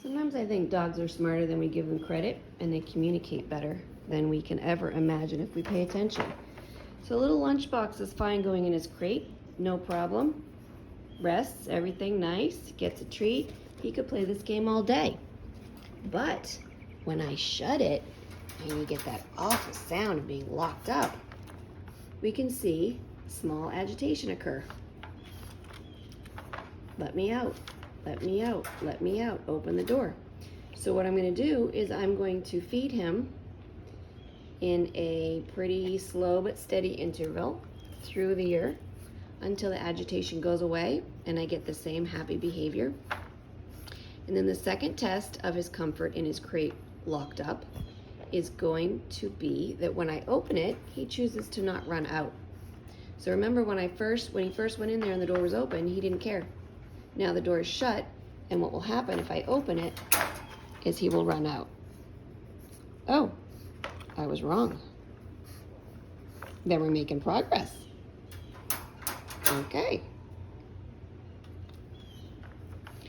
Sometimes I think dogs are smarter than we give them credit, and they communicate better than we can ever imagine if we pay attention. So little Lunchbox is fine going in his crate, no problem. Rests, everything nice, gets a treat. He could play this game all day. But when I shut it, and you get that awful sound of being locked up, we can see small agitation occur. Let me out, let me out, let me out, open the door. So what I'm going to do is I'm going to feed him in a pretty slow but steady interval through the year until the agitation goes away and I get the same happy behavior. And then the second test of his comfort in his crate locked up is going to be that when I open it, he chooses to not run out. So remember when he first went in there and the door was open, he didn't care. Now the door is shut, and what will happen if I open it is he will run out. Oh, I was wrong. Then we're making progress. Okay.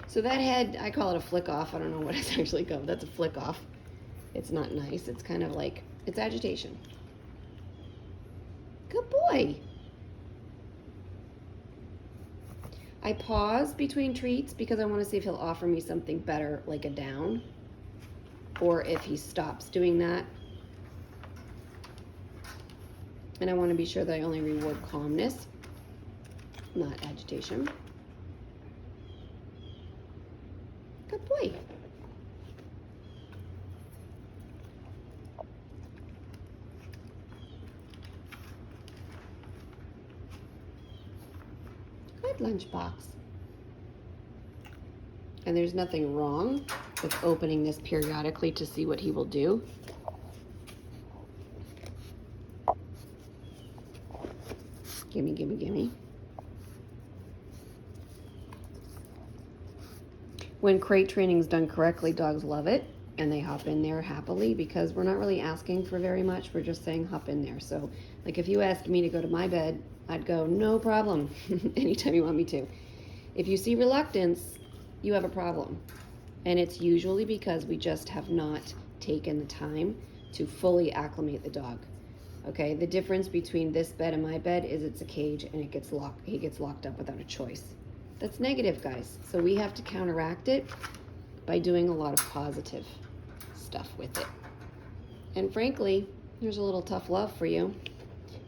So that head, I call it a flick off. I don't know what it's actually called. That's a flick off. It's not nice. It's kind of like, it's agitation. Good boy. I pause between treats because I want to see if he'll offer me something better, like a down, or if he stops doing that. And I want to be sure that I only reward calmness, not agitation. Good boy. Good Lunchbox. And there's nothing wrong with opening this periodically to see what he will do. Gimme, gimme, gimme. When crate training is done correctly, dogs love it and they hop in there happily because we're not really asking for very much. We're just saying hop in there. So like if you asked me to go to my bed, I'd go, no problem, anytime you want me to. If you see reluctance, you have a problem. And it's usually because we just have not taken the time to fully acclimate the dog. Okay, the difference between this bed and my bed is it's a cage and he gets locked up without a choice. That's negative, guys. So we have to counteract it by doing a lot of positive stuff with it. And frankly, here's a little tough love for you.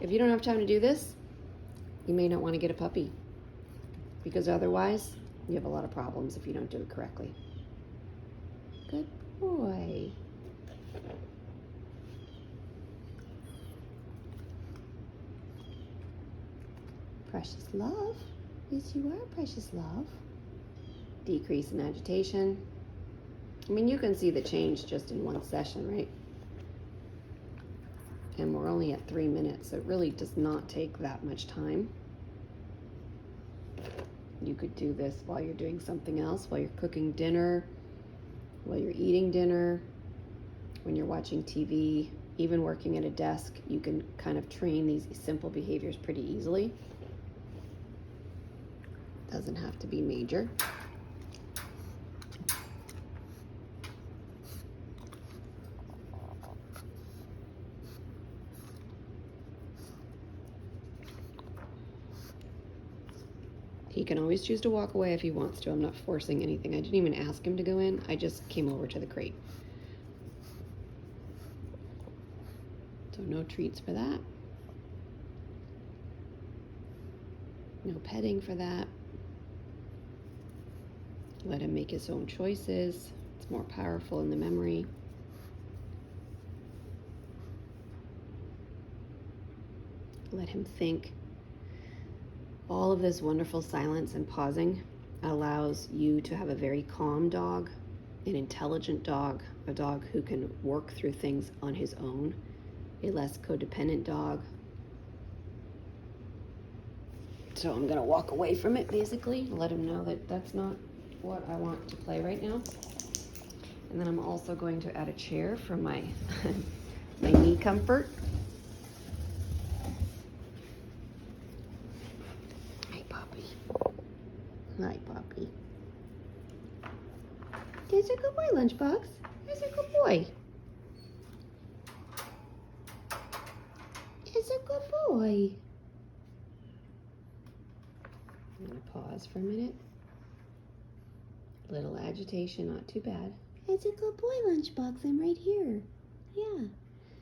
If you don't have time to do this, you may not want to get a puppy, because otherwise you have a lot of problems if you don't do it correctly. Good boy. Precious love. Yes, you are, precious love. Decrease in agitation. I mean, you can see the change just in one session, right? And we're only at 3 minutes. So it really does not take that much time. You could do this while you're doing something else, while you're cooking dinner, while you're eating dinner, when you're watching TV, even working at a desk. You can kind of train these simple behaviors pretty easily. Doesn't have to be major. He can always choose to walk away if he wants to. I'm not forcing anything. I didn't even ask him to go in. I just came over to the crate. So no treats for that. No petting for that. Let him make his own choices. It's more powerful in the memory. Let him think. All of this wonderful silence and pausing allows you to have a very calm dog, an intelligent dog, a dog who can work through things on his own, a less codependent dog. So I'm going to walk away from it, basically, let him know that that's not what I want to play right now. And then I'm also going to add a chair for my, my knee comfort. Hi, puppy. Hi, puppy. He's a good boy, Lunchbox. He's a good boy. He's a good boy. I'm going to pause for a minute. Little agitation, not too bad. It's a good boy, Lunchbox. I'm right here. Yeah.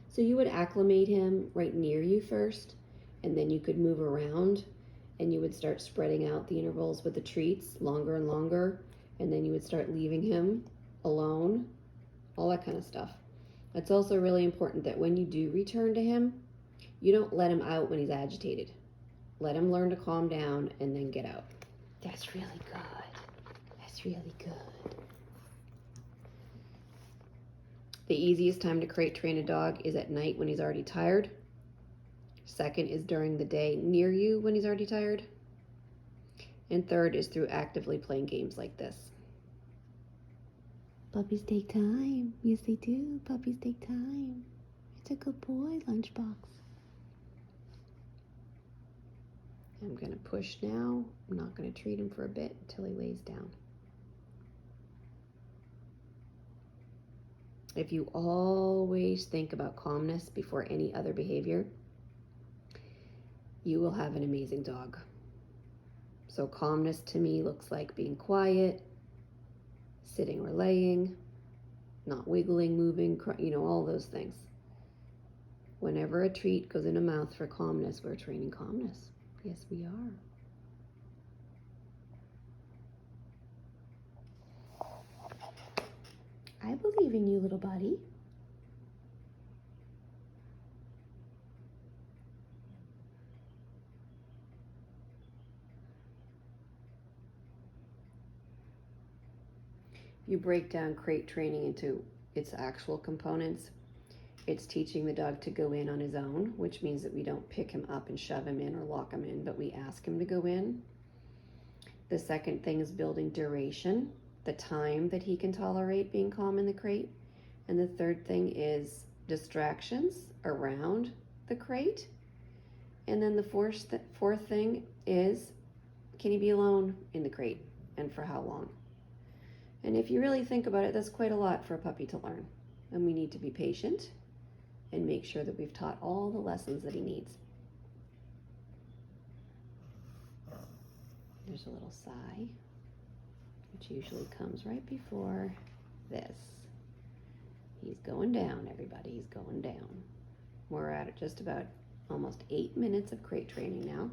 So you would acclimate him right near you first, and then you could move around, and you would start spreading out the intervals with the treats longer and longer, and then you would start leaving him alone, all that kind of stuff. It's also really important that when you do return to him, you don't let him out when he's agitated. Let him learn to calm down and then get out. That's really good. That's really good. The easiest time to crate train a dog is at night when he's already tired. Second is during the day near you when he's already tired. And third is through actively playing games like this. Puppies take time. Yes, they do. Puppies take time. It's a good boy, Lunchbox. I'm going to push now. I'm not going to treat him for a bit until he lays down. If you always think about calmness before any other behavior, you will have an amazing dog. So calmness to me looks like being quiet, sitting or laying, not wiggling, moving, all those things. Whenever a treat goes in a mouth for calmness, we're training calmness. Yes, we are. I believe in you, little buddy. You break down crate training into its actual components. It's teaching the dog to go in on his own, which means that we don't pick him up and shove him in or lock him in, but we ask him to go in. The second thing is building duration, the time that he can tolerate being calm in the crate. And the third thing is distractions around the crate. And then the fourth thing is, can he be alone in the crate and for how long? And if you really think about it, that's quite a lot for a puppy to learn. And we need to be patient and make sure that we've taught all the lessons that he needs. There's a little sigh, which usually comes right before this. He's going down, everybody. He's going down. We're at just about almost 8 minutes of crate training now.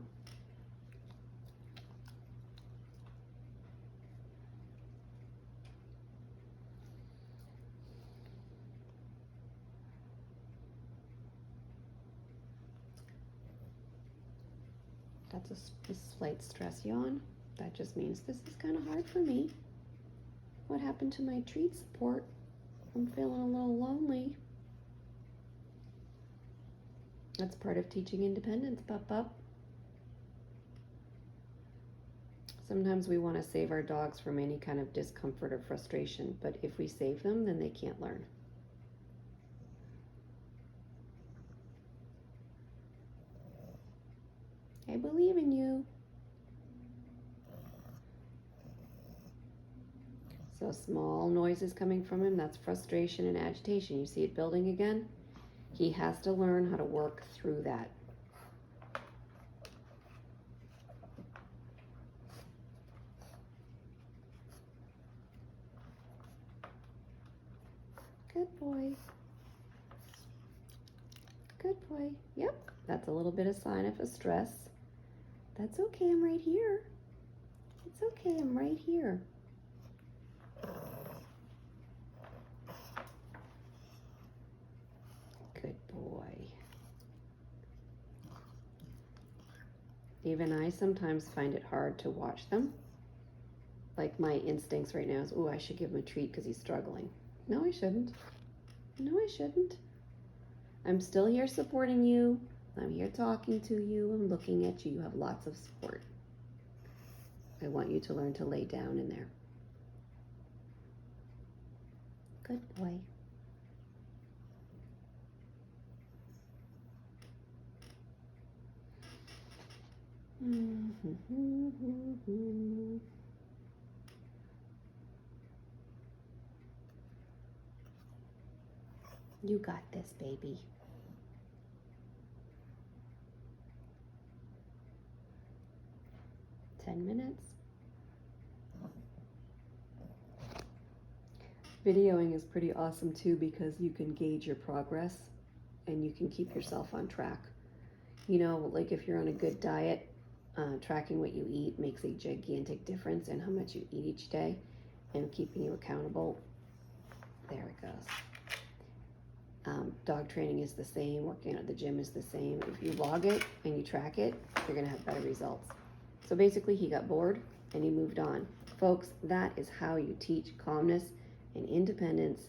That's a slight stress yawn. That just means this is kind of hard for me. What happened to my treat support? I'm feeling a little lonely. That's part of teaching independence, Pup. Sometimes we want to save our dogs from any kind of discomfort or frustration, but if we save them, then they can't learn. I believe in you. So small noises coming from him, that's frustration and agitation. You see it building again? He has to learn how to work through that. Good boy. Good boy. Yep, that's a little bit of sign of a stress. That's okay, I'm right here. It's okay, I'm right here. Good boy. Even I sometimes find it hard to watch them. Like my instincts right now is, oh, I should give him a treat because he's struggling. No, I shouldn't. No, I shouldn't. I'm still here supporting you. I'm here talking to you. I'm looking at you. You have lots of support. I want you to learn to lay down in there. Good boy. You got this, baby. Ten minutes. Videoing is pretty awesome too because you can gauge your progress and you can keep yourself on track. You know, like if you're on a good diet, tracking what you eat makes a gigantic difference in how much you eat each day and keeping you accountable. There it goes. Dog training is the same, working at the gym is the same. If you log it and you track it, you're gonna have better results. So basically he got bored and he moved on. Folks, that is how you teach calmness and independence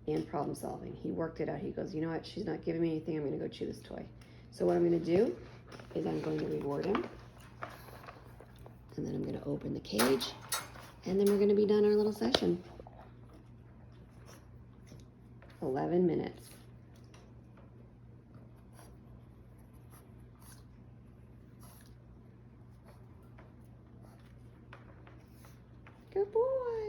and problem solving. He worked it out. He goes, you know what, she's not giving me anything, I'm gonna go chew this toy. So what I'm gonna do is I'm going to reward him. And then I'm gonna open the cage and then we're gonna be done our little session. 11 minutes. Good boy.